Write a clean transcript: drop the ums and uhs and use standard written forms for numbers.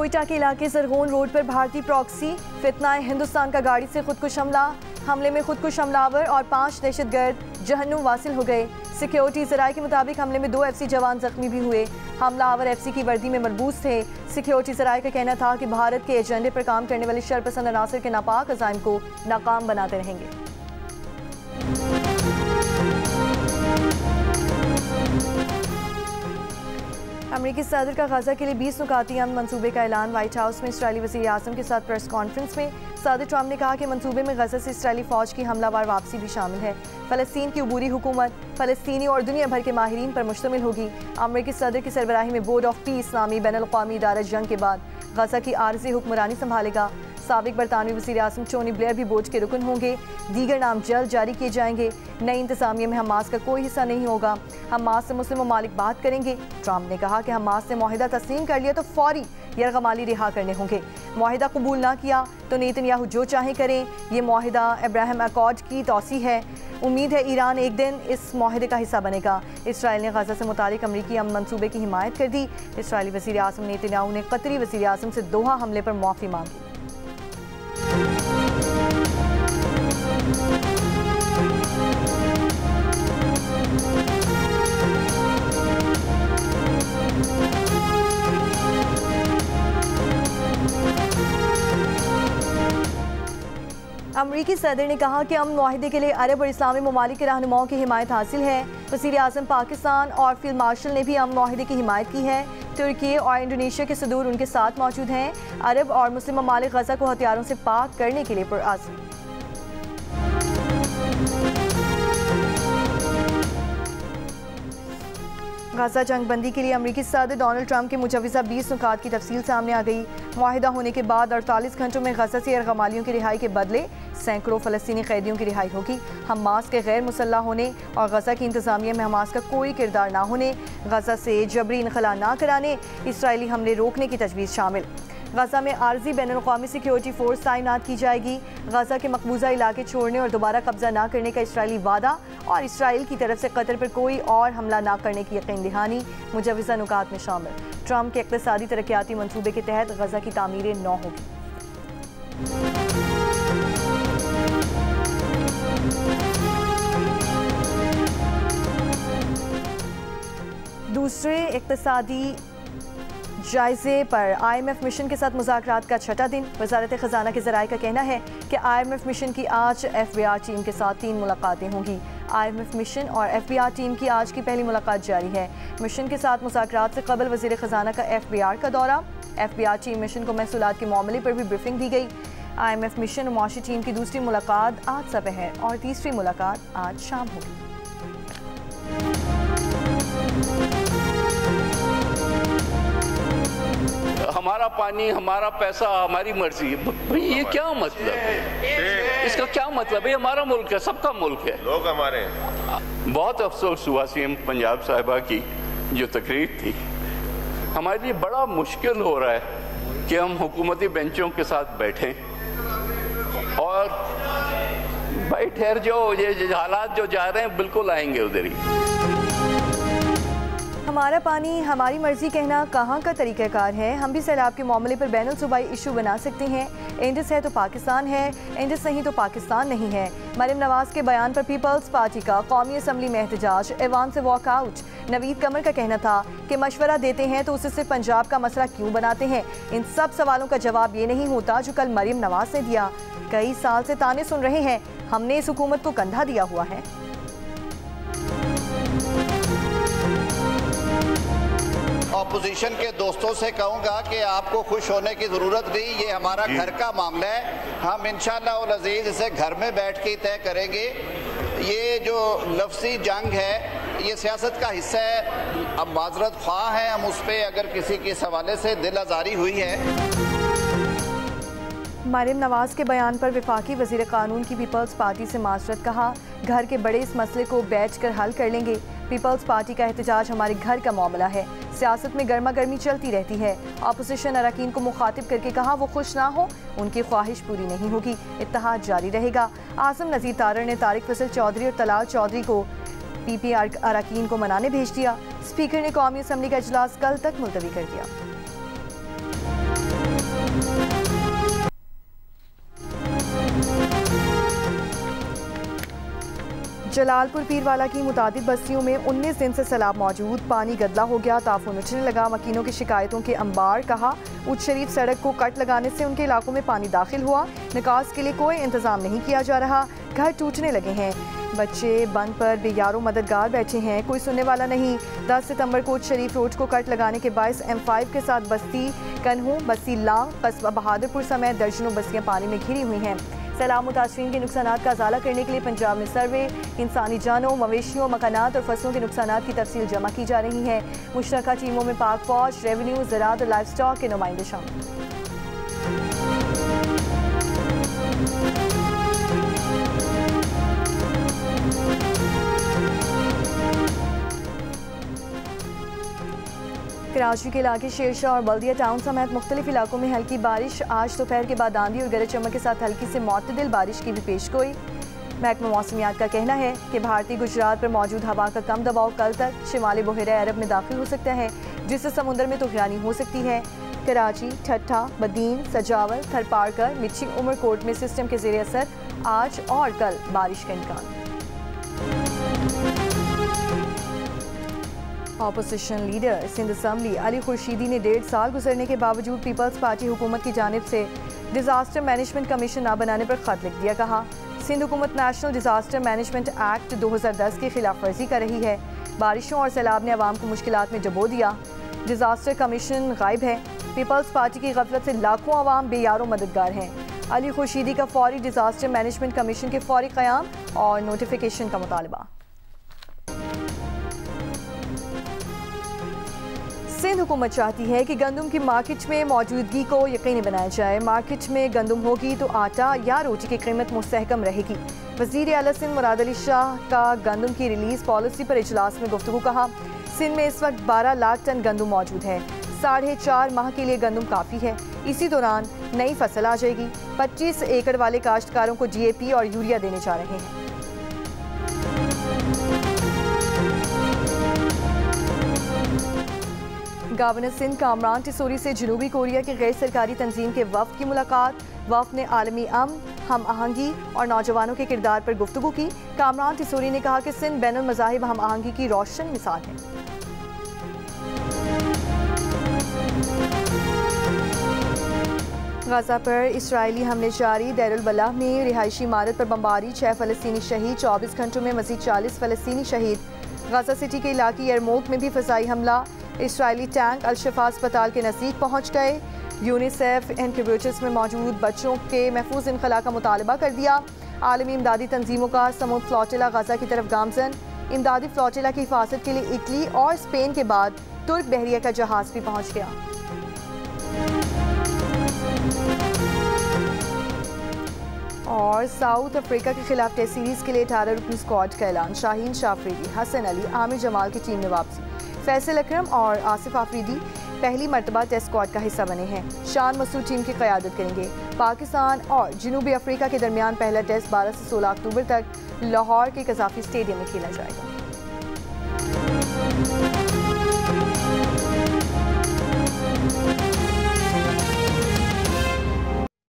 कोयटा के इलाके सरगोन रोड पर भारतीय प्रॉक्सी फितनाए हिंदुस्तान का गाड़ी से खुदकुश हमले में खुदकुश हमलावर और 5 दहशतगर्द जहन्नुम वासिल हो गए। सिक्योरिटी ज़राए के मुताबिक हमले में 2 FC जवान जख्मी भी हुए। हमलावर FC की वर्दी में मलबूस थे। सिक्योरिटी ज़राए का कहना था कि भारत के एजेंडे पर काम करने वाले शरपसंद अनासर के नापाक अज़ाइम को नाकाम बनाते रहेंगे। अमेरिकी सदर का गजा के लिए 20 नुकाती अमन मंसूबे का ऐलान। व्हाइट हाउस में इस्राईली वज़ीर आज़म के साथ प्रेस कॉन्फ्रेंस में सदर ट्रंप ने कहा कि मंसूबे में गजा से इस्राईली फ़ौज की हमलावर वापसी भी शामिल है। फ़लस्तीन की अबूरी हुकूमत फ़लस्तीनी और दुनिया भर के माहिरीन पर मुश्तमिल होगी। अमेरिकी सदर की सरबराही में बोर्ड ऑफ पीस नामी बैनुल-अक़वामी इदारा जंग के बाद गजा की आर्ज़ी हुक्मरानी संभालेगा। साबिक बरतानवी वज़ीर आज़म टोनी ब्लेयर भी बोर्ड के रुकन होंगे। दीगर नाम जल्द जारी किए जाएंगे। नई इंतज़ामिया में हमास का कोई हिस्सा नहीं होगा। हमास से मुस्लिम ममालिक बात करेंगे। ट्रंप ने कहा कि हमास ने मुआहिदा तस्लीम कर लिया तो फौरी यरगमाली रिहा करने होंगे। मुआहिदा कबूल ना किया तो नेतन्याहू जो चाहे करें। ये मुआहिदा अब्राहम अकॉर्ड की तौसीह है। उम्मीद है ईरान एक दिन इस मुआहिदे का हिस्सा बनेगा। इसराइल ने गजा से मुतालिक अमरीकी अमन मंसूबे की हिमायत कर दी। इसराइली वज़ीर आज़म नेतन्याहू ने कतरी वज़ीर आज़म से दोहा हमले पर माफ़ी मांगी। अमरीकी सदर ने कहा कि अमन मुआहिदे के लिए अरब और इस्लामी ममालिक के रहनुमाओं की हिमायत हासिल है। वज़ीर आज़म पाकिस्तान और फील्ड मार्शल ने भी अमन मुआहिदे की हिमायत की है। तुर्की और इंडोनेशिया के सदूर उनके साथ मौजूद हैं। अरब और मुस्लिम ममालिक गजा को हथियारों से पाक करने के लिए पुरअज़्म। गजा जंग बंदी के लिए अमरीकी सदर डोनाल्ड ट्रंप के मुजवज़ा 20 नुकात की तफसील सामने आ गई। मुआहिदा होने के बाद 48 घंटों में गजा से यरगमालियों की रिहाई के बदले सैकड़ों फ़लस्तीनी कैदियों की रिहाई होगी। हमास के गैर मुसल्लह होने और गजा की इंतज़ामिया में हमास का कोई किरदार ना होने, गजा से जबरी इनखला ना कराने, इसराइली हमले रोकने की तजवीज़ शामिल। गजा में आर्जी बैनुल-अक़वामी सिक्योरिटी फोर्स तैनात की जाएगी। गजा के मकबूजा इलाके छोड़ने और दोबारा कब्जा ना करने का इसराइली वादा और इसराइल की तरफ से कतर पर कोई और हमला ना करने की यकीन दहानी मुजवज़ा नुकात में शामिल। ट्रंप के इक़्तिसादी तरक्याती मंसूबे के तहत गजा की तामीर नौ होगी। दूसरे इक़्तिसादी जायजे पर IMF मिशन के साथ मुज़ाकरात का छठा दिन। वज़ारत ख़ज़ाना के ज़राए का कहना है कि IMF मिशन की आज FBR टीम के साथ 3 मुलाकातें होंगी। IMF मिशन और FBR टीम की आज की पहली मुलाकात जारी है। मिशन के साथ मुज़ाकरात से कबल वज़ीर ख़ज़ाना का FBR का दौरा। FBR टीम मिशन को महसूलात के मामले पर भी ब्रीफिंग दी गई। IMF मिशन और मुआशी टीम की दूसरी मुलाकात आज दोपहर और तीसरी मुलाकात आज शाम होगी। हमारा पानी, हमारा पैसा, हमारी मर्जी। भाई ये क्या मतलब है? इसका क्या मतलब है? हमारा मुल्क है, सबका मुल्क है, लोग हमारे। बहुत अफसोस हुआ CM पंजाब साहिबा की जो तकरीर थी। हमारे लिए बड़ा मुश्किल हो रहा है कि हम हुकूमती बेंचों के साथ बैठें और भाई ठहर जाओ, ये हालात जो जा रहे हैं बिल्कुल आएंगे उधर ही। हमारा पानी हमारी मर्जी कहना कहाँ का तरीक़ाकार है? हम भी सैलाब के मामले पर बैनुल सूबाई इशू बना सकते हैं। इंडस है तो पाकिस्तान है, इंडस नहीं तो पाकिस्तान नहीं है। मरियम नवाज के बयान पर पीपल्स पार्टी का कौमी असम्बली में एहतजाज, ऐवान से वॉकआउट। नवीद कमर का कहना था कि मशवरा देते हैं तो उसे सिर्फ पंजाब का मसला क्यों बनाते हैं? इन सब सवालों का जवाब ये नहीं होता जो कल मरियम नवाज ने दिया। कई साल से ताने सुन रहे हैं, हमने इस हुकूमत को कंधा दिया हुआ है। ऑपोजिशन के दोस्तों से कहूँगा कि आपको खुश होने की ज़रूरत नहीं, ये हमारा घर का मामला है। हम इंशाअल्लाह उल अज़ीज़ इसे घर में बैठ के तय करेंगे। ये जो लफ्ज़ी जंग है ये सियासत का हिस्सा है। अब माजरत ख्वाह हैं हम उस पर अगर किसी के हवाले से दिल आज़ारी हुई है। मरियम नवाज के बयान पर वफाकी वज़ीर कानून की पीपल्स पार्टी से माजरत, कहा घर के बड़े इस मसले को बैठ कर हल कर लेंगे। पीपल्स पार्टी का एहतजाज हमारे घर का मामला है। सियासत में गर्मा गर्मी चलती रहती है। अपोजिशन अरकान को मुखातिब करके कहा वो खुश ना हो, उनकी ख्वाहिश पूरी नहीं होगी, इत्तेहाद जारी रहेगा। आज़म नज़ीर तारड़ ने तारिक फैसल चौधरी और तलाल चौधरी को PP अरकान को मनाने भेज दिया। स्पीकर ने कौमी असम्बली का इजलास कल तक मुलतवी कर दिया। जलालपुर पीरवाला की मुतादिद बस्तियों में 19 दिन से सैलाब मौजूद, पानी गदला हो गया, ताफून उठने लगा। मकीनों की शिकायतों के अंबार। कहा उच्च शरीफ सड़क को कट लगाने से उनके इलाकों में पानी दाखिल हुआ, निकास के लिए कोई इंतजाम नहीं किया जा रहा, घर टूटने लगे हैं। बच्चे बंद पर बेयारो मददगार बैठे हैं, कोई सुनने वाला नहीं। 10 सितंबर को उच्च शरीफ रोड को कट लगाने के बायस M5 के साथ बस्ती कन्हू, बस्ती लांग, कस्बा बहादुरपुर समेत दर्जनों बस्तियां पानी में घिरी हुई हैं। सैलाब मुतासरीन के नुकसानात का अजाला करने के लिए पंजाब में सर्वे, इंसानी जानों, मवेशियों, मकानात और फसलों के नुकसानात की तफसील जमा की जा रही है। मुश्तरका टीमों में पाक फौज, रेवेन्यू, ज़राअत और लाइफ स्टॉक के नुमाइंदे शामिल। कराची के इलाके शेरशाह और बल्दिया टाउन समेत मुख्तलिफ इलाकों में हल्की बारिश। आज दोपहर के बाद आंधी और गरज चमक के साथ हल्की से मुतदिल बारिश की भी पेशगोई। महकमा मौसमियात का कहना है कि भारतीय गुजरात पर मौजूद हवा का कम दबाव कल तक शिमाली बहरे अरब में दाखिल हो सकता है, जिससे समुद्र में तूफानी हो सकती है। कराची, ठट्ठा, बदीन, सजावल, थरपारकर, मिर्ची उमरकोट में सिस्टम के ज़ेरे असर आज और कल बारिश का इम्कान। Opposition leader Sindh assembly Ali Khurshidi ने 1.5 साल गुजरने के बावजूद पीपल्स पार्टी हुकूमत की जानिब से डिजास्टर मैनेजमेंट कमीशन न बनाने पर खत लिख दिया। कहा सिंध हुकूमत नेशनल डिजास्टर मैनेजमेंट एक्ट 2010 की खिलाफ वर्जी कर रही है। बारिशों और सैलाब ने आवाम को मुश्किलात में डबो दिया। डिजास्टर कमीशन गायब है। पीपल्स पार्टी की गफलत से लाखों आवाम बेयारो मददगार हैं। अली खुर्शीदी का फौरी डिजास्टर मैनेजमेंट कमीशन के फौरी क़याम और नोटिफिकेशन का मुतालबा। सिंध हुकूमत चाहती है कि गंदम की मार्केट में मौजूदगी को यकीनी बनाया जाए। मार्केट में गंदम होगी तो आटा या रोटी की कीमत मुस्तहकम रहेगी। वज़ीर आला सिंध मुराद अली शाह का गंदम की रिलीज पॉलिसी पर इजलास में गुफ्तगू। कहा सिंध में इस वक्त 12 लाख टन गंदम मौजूद है, 4.5 माह के लिए गंदम काफ़ी है। इसी दौरान नई फसल आ जाएगी। 25 एकड़ वाले काश्तकारों को GAP और यूरिया देने जा रहे हैं। गवर्नर सिंध कामरान टिसोरी से जनूबी कोरिया की गैर सरकारी तंजीम के वफ़द की मुलाकात। वफ़द ने आलमी अमन, हम आहंगी और नौजवानों के किरदार पर गुफ्तगू की। कामरान टिसोरी ने कहा कि सिंध बैनुल मज़ाहिब हम आहंगी की रोशन मिसाल है। गाज़ा पर इसराइली हमले जारी। दैरुल बलाह में रिहायशी इमारत पर बमबारी, 6 फ़लस्तीनी शहीद। 24 घंटों में मज़ीद 40 फ़लस्तीनी शहीद। गाज़ा सिटी के इलाके यरमूक में भी फ़ज़ाई हमला। इसराइली टैंक अल-शिफा अस्पताल के नज़दीक पहुँच गए। यूनिसेफ इनक्यूबेटर्स में मौजूद बच्चों के महफूज इनखला का मुतालबा कर दिया। आलमी इमदादी तंजीमों का समुद्र फ्लोटिला गाज़ा की तरफ गामजन। इमदादी फ्लोटिला की हिफाजत के लिए इटली और स्पेन के बाद तुर्क बहरिया का जहाज़ भी पहुँच गया। और साउथ अफ्रीका के खिलाफ टेस्ट सीरीज के लिए 18 रुकनी स्क्वाड का ऐलान। शाहीन शाफरीदी, हसन अली, आमिर जमाल की टीम में वापसी। फैसल अकरम और आसिफ आफरीदी पहली मरतबा टेस्ट स्क्वाड का हिस्सा बने हैं। शान मसूद टीम की क़यादत करेंगे। पाकिस्तान और जनूबी अफ्रीका के दरमियान पहला टेस्ट 12 से 16 अक्टूबर तक लाहौर के कज़ाफ़ी स्टेडियम में खेला जाएगा।